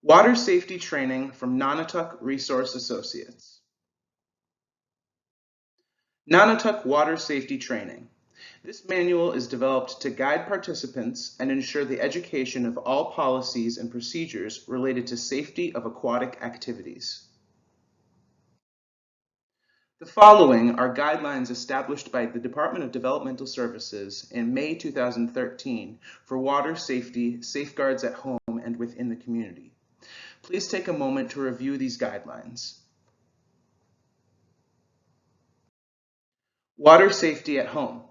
Water safety training from Nonotuck Resource Associates. Nonotuck Water Safety Training. This manual is developed to guide participants and ensure the education of all policies and procedures related to safety of aquatic activities. The following are guidelines established by the Department of Developmental Services in May 2013 for water safety safeguards at home and within the community. Please take a moment to review these guidelines. Water safety at home.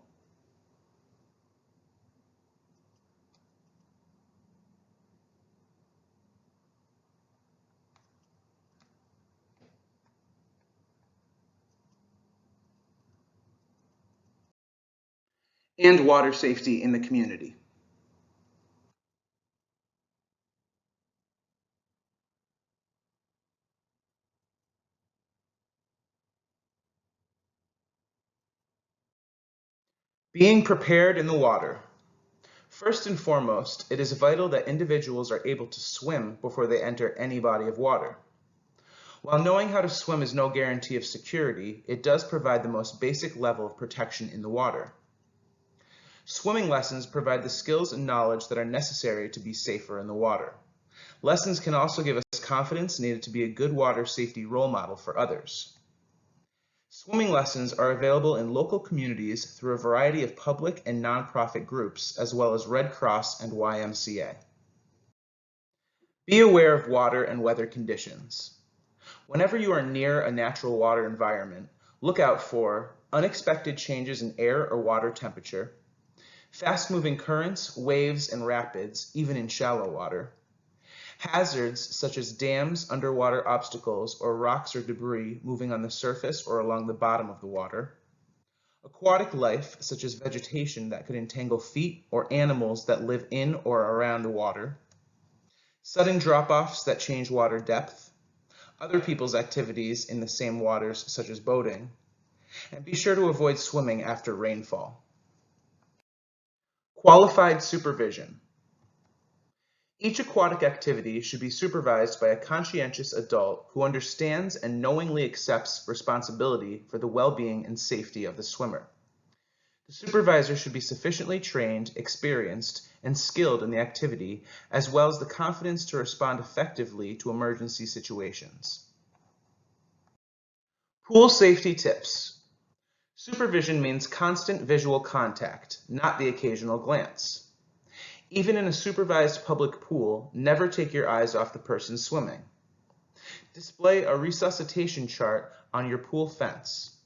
And water safety in the community. Being prepared in the water. First and foremost, it is vital that individuals are able to swim before they enter any body of water. While knowing how to swim is no guarantee of security, it does provide the most basic level of protection in the water. Swimming lessons provide the skills and knowledge that are necessary to be safer in the water. Lessons can also give us confidence needed to be a good water safety role model for others. Swimming lessons are available in local communities through a variety of public and nonprofit groups, as well as Red Cross and YMCA. Be aware of water and weather conditions. Whenever you are near a natural water environment, look out for unexpected changes in air or water temperature, fast-moving currents, waves, and rapids, even in shallow water, hazards such as dams, underwater obstacles, or rocks or debris moving on the surface or along the bottom of the water, aquatic life such as vegetation that could entangle feet or animals that live in or around the water, sudden drop-offs that change water depth, other people's activities in the same waters such as boating, and be sure to avoid swimming after rainfall. Qualified supervision. Each aquatic activity should be supervised by a conscientious adult who understands and knowingly accepts responsibility for the well-being and safety of the swimmer. The supervisor should be sufficiently trained, experienced, and skilled in the activity, as well as the confidence to respond effectively to emergency situations. Pool safety tips. Supervision means constant visual contact, not the occasional glance. Even in a supervised public pool, never take your eyes off the person swimming. Display a resuscitation chart on your pool fence.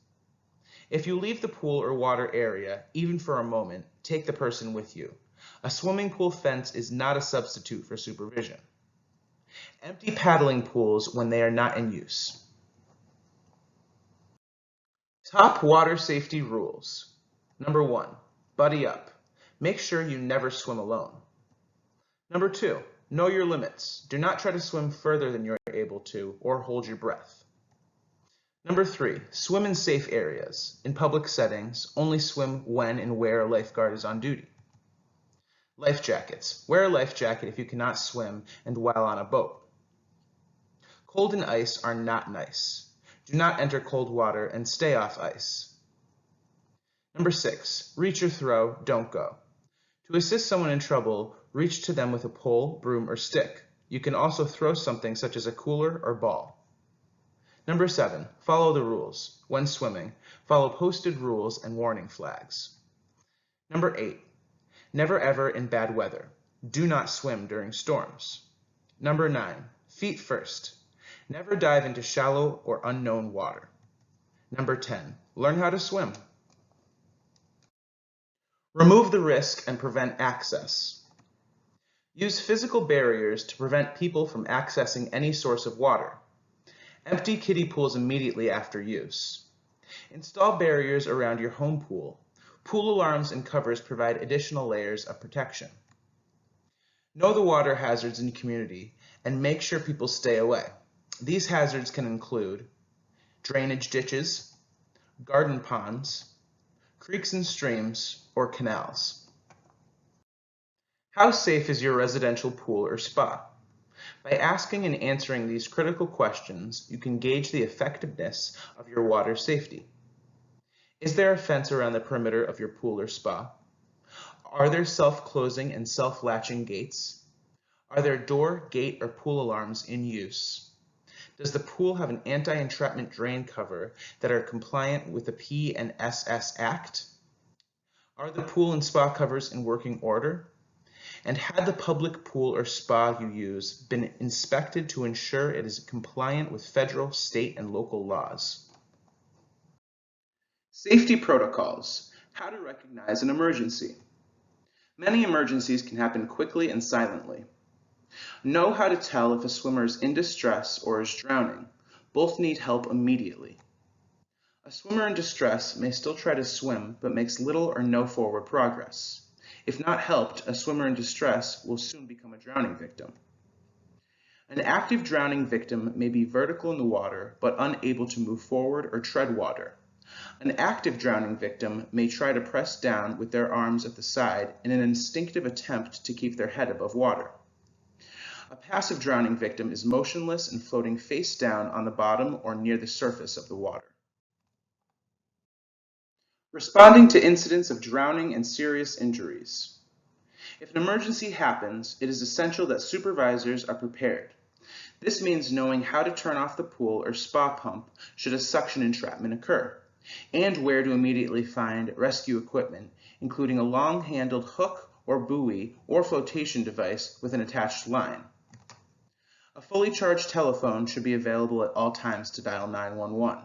If you leave the pool or water area, even for a moment, take the person with you. A swimming pool fence is not a substitute for supervision. Empty paddling pools when they are not in use. Top water safety rules. Number 1, buddy up. Make sure you never swim alone. Number 2, know your limits. Do not try to swim further than you're able to or hold your breath. Number 3, swim in safe areas. In public settings, only swim when and where a lifeguard is on duty. Life jackets. Wear a life jacket if you cannot swim and while on a boat. Cold and ice are not nice. Do not enter cold water and stay off ice. Number 6, reach or throw, don't go. To assist someone in trouble, reach to them with a pole, broom, or stick. You can also throw something such as a cooler or ball. Number 7, follow the rules. When swimming, follow posted rules and warning flags. Number 8, never ever in bad weather. Do not swim during storms. Number 9, feet first. Never dive into shallow or unknown water. Number 10, learn how to swim. Remove the risk and prevent access. Use physical barriers to prevent people from accessing any source of water. Empty kiddie pools immediately after use. Install barriers around your home pool. Pool alarms and covers provide additional layers of protection. Know the water hazards in your community and make sure people stay away. These hazards can include drainage ditches, garden ponds, creeks and streams, or canals. How safe is your residential pool or spa? By asking and answering these critical questions, you can gauge the effectiveness of your water safety. Is there a fence around the perimeter of your pool or spa? Are there self-closing and self-latching gates? Are there door, gate, or pool alarms in use? Does the pool have an anti-entrapment drain cover that are compliant with the P&SS Act? Are the pool and spa covers in working order? And had the public pool or spa you use been inspected to ensure it is compliant with federal, state, and local laws? Safety protocols. How to recognize an emergency. Many emergencies can happen quickly and silently. Know how to tell if a swimmer is in distress or is drowning. Both need help immediately. A swimmer in distress may still try to swim, but makes little or no forward progress. If not helped, a swimmer in distress will soon become a drowning victim. An active drowning victim may be vertical in the water, but unable to move forward or tread water. An active drowning victim may try to press down with their arms at the side in an instinctive attempt to keep their head above water. A passive drowning victim is motionless and floating face down on the bottom or near the surface of the water. Responding to incidents of drowning and serious injuries. If an emergency happens, it is essential that supervisors are prepared. This means knowing how to turn off the pool or spa pump should a suction entrapment occur, and where to immediately find rescue equipment, including a long-handled hook or buoy or flotation device with an attached line. A fully charged telephone should be available at all times to dial 911.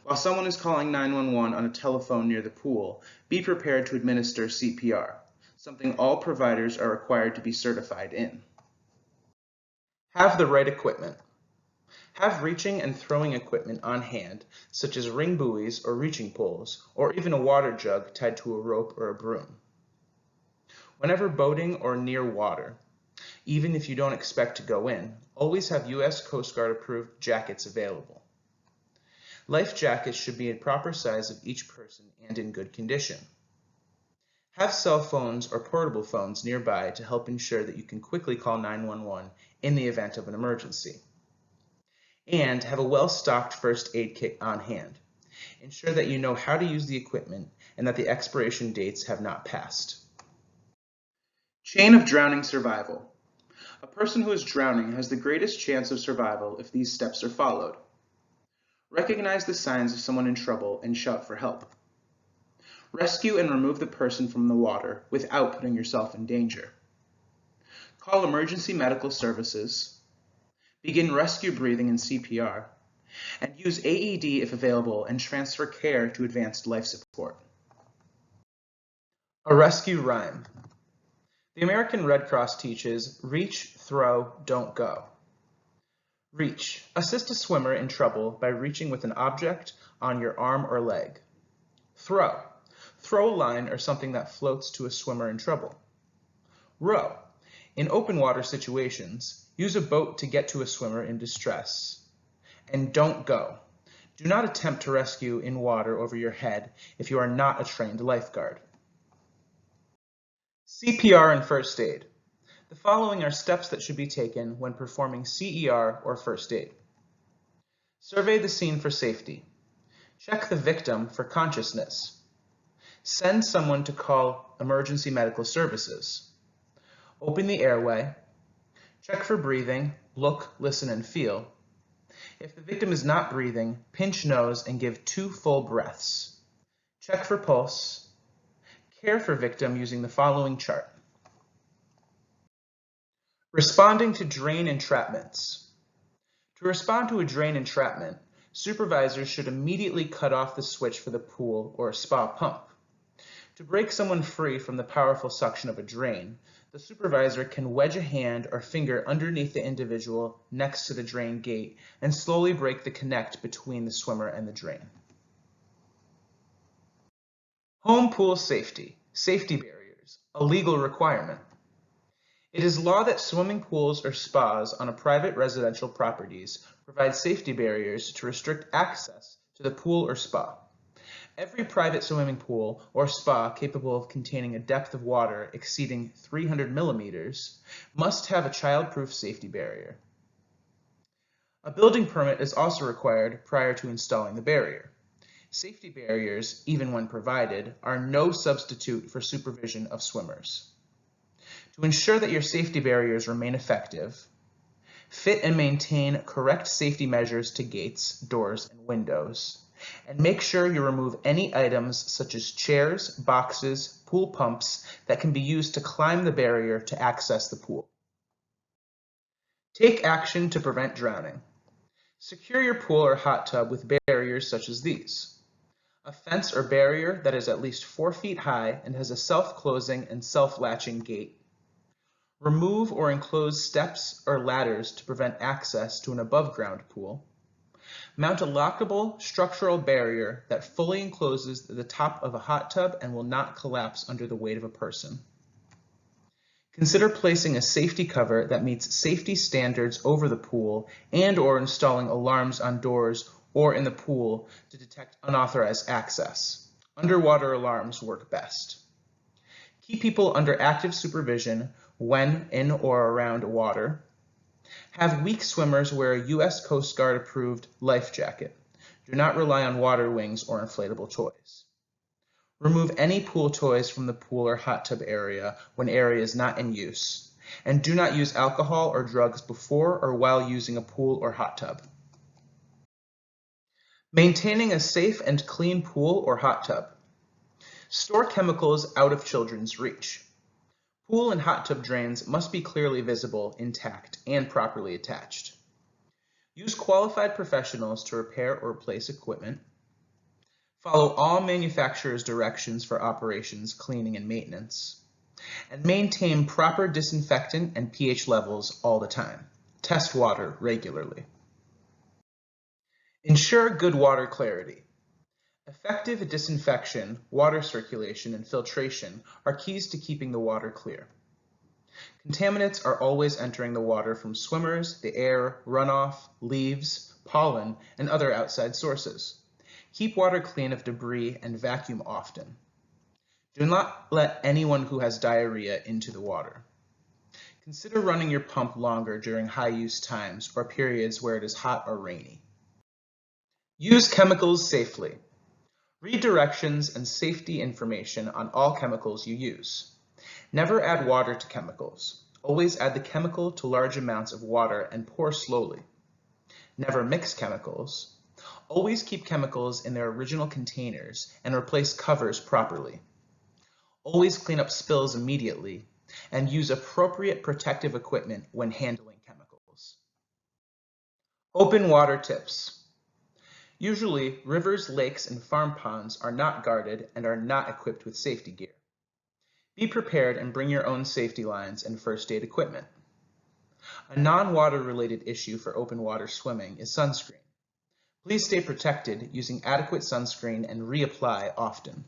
While someone is calling 911 on a telephone near the pool, be prepared to administer CPR, something all providers are required to be certified in. Have the right equipment. Have reaching and throwing equipment on hand, such as ring buoys or reaching poles, or even a water jug tied to a rope or a broom. Whenever boating or near water, even if you don't expect to go in, always have U.S. Coast Guard approved jackets available. Life jackets should be in proper size of each person and in good condition. Have cell phones or portable phones nearby to help ensure that you can quickly call 911 in the event of an emergency. And have a well-stocked first aid kit on hand. Ensure that you know how to use the equipment and that the expiration dates have not passed. Chain of drowning survival. A person who is drowning has the greatest chance of survival if these steps are followed. Recognize the signs of someone in trouble and shout for help. Rescue and remove the person from the water without putting yourself in danger. Call emergency medical services. Begin rescue breathing and CPR. And use AED if available and transfer care to advanced life support. A rescue rhyme. The American Red Cross teaches, reach, throw, don't go. Reach. Assist a swimmer in trouble by reaching with an object on your arm or leg. Throw. Throw a line or something that floats to a swimmer in trouble. Row. In open water situations, use a boat to get to a swimmer in distress. And don't go. Do not attempt to rescue in water over your head if you are not a trained lifeguard. CPR and first aid. The following are steps that should be taken when performing CER or first aid. Survey the scene for safety. Check the victim for consciousness. Send someone to call emergency medical services. Open the airway. Check for breathing. Look, listen, and feel. If the victim is not breathing, pinch nose and give 2 full breaths. Check for pulse. Care for victim using the following chart. Responding to drain entrapments. To respond to a drain entrapment, supervisors should immediately cut off the switch for the pool or spa pump. To break someone free from the powerful suction of a drain, the supervisor can wedge a hand or finger underneath the individual next to the drain gate and slowly break the connect between the swimmer and the drain. Home pool safety. Safety barriers. A legal requirement. It is law that swimming pools or spas on a private residential properties provide safety barriers to restrict access to the pool or spa. Every private swimming pool or spa capable of containing a depth of water exceeding 300 millimeters must have a child-proof safety barrier. A building permit is also required prior to installing the barrier. Safety barriers, even when provided, are no substitute for supervision of swimmers. To ensure that your safety barriers remain effective, fit and maintain correct safety measures to gates, doors, and windows, and make sure you remove any items such as chairs, boxes, pool pumps that can be used to climb the barrier to access the pool. Take action to prevent drowning. Secure your pool or hot tub with barriers such as these. A fence or barrier that is at least 4 feet high and has a self-closing and self-latching gate. Remove or enclose steps or ladders to prevent access to an above-ground pool. Mount a lockable structural barrier that fully encloses the top of a hot tub and will not collapse under the weight of a person. Consider placing a safety cover that meets safety standards over the pool and/or installing alarms on doors or in the pool to detect unauthorized access. Underwater alarms work best. Keep people under active supervision when in or around water. Have weak swimmers wear a U.S. Coast Guard approved life jacket. Do not rely on water wings or inflatable toys. Remove any pool toys from the pool or hot tub area when area is not in use. And do not use alcohol or drugs before or while using a pool or hot tub. Maintaining a safe and clean pool or hot tub. Store chemicals out of children's reach. Pool and hot tub drains must be clearly visible, intact, and properly attached. Use qualified professionals to repair or replace equipment. Follow all manufacturer's directions for operations, cleaning, and maintenance. And maintain proper disinfectant and pH levels all the time. Test water regularly. Ensure good water clarity. Effective disinfection, water circulation, and filtration are keys to keeping the water clear. Contaminants are always entering the water from swimmers, the air, runoff, leaves, pollen, and other outside sources. Keep water clean of debris and vacuum often. Do not let anyone who has diarrhea into the water. Consider running your pump longer during high use times or periods where it is hot or rainy. Use chemicals safely. Read directions and safety information on all chemicals you use. Never add water to chemicals. Always add the chemical to large amounts of water and pour slowly. Never mix chemicals. Always keep chemicals in their original containers and replace covers properly. Always clean up spills immediately and use appropriate protective equipment when handling chemicals. Open water tips. Usually, rivers, lakes, and farm ponds are not guarded and are not equipped with safety gear. Be prepared and bring your own safety lines and first aid equipment. A non-water related issue for open water swimming is sunscreen. Please stay protected using adequate sunscreen and reapply often.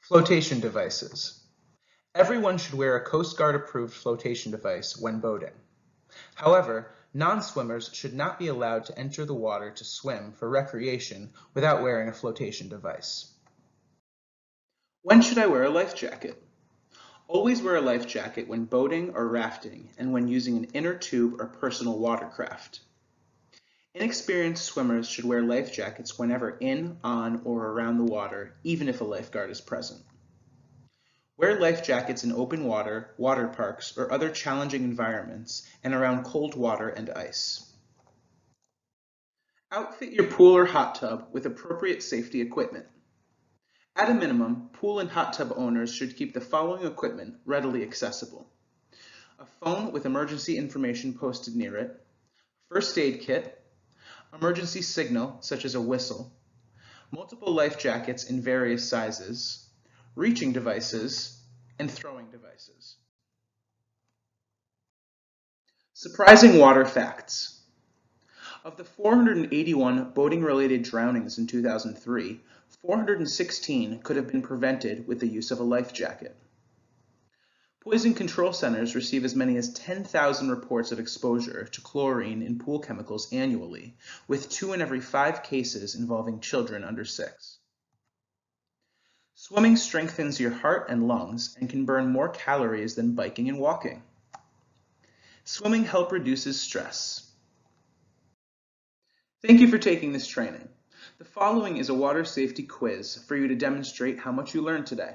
Flotation devices. Everyone should wear a Coast Guard approved flotation device when boating. However, non-swimmers should not be allowed to enter the water to swim for recreation without wearing a flotation device. When should I wear a life jacket? Always wear a life jacket when boating or rafting and when using an inner tube or personal watercraft. Inexperienced swimmers should wear life jackets whenever in, on, or around the water, even if a lifeguard is present. Wear life jackets in open water, water parks, or other challenging environments, and around cold water and ice. Outfit your pool or hot tub with appropriate safety equipment. At a minimum, pool and hot tub owners should keep the following equipment readily accessible: a phone with emergency information posted near it, first aid kit, emergency signal such as a whistle, multiple life jackets in various sizes, reaching devices, and throwing devices. Surprising water facts. Of the 481 boating-related drownings in 2003, 416 could have been prevented with the use of a life jacket. Poison control centers receive as many as 10,000 reports of exposure to chlorine in pool chemicals annually, with 2 in every 5 cases involving children under 6. Swimming strengthens your heart and lungs and can burn more calories than biking and walking. Swimming helps reduces stress. Thank you for taking this training. The following is a water safety quiz for you to demonstrate how much you learned today.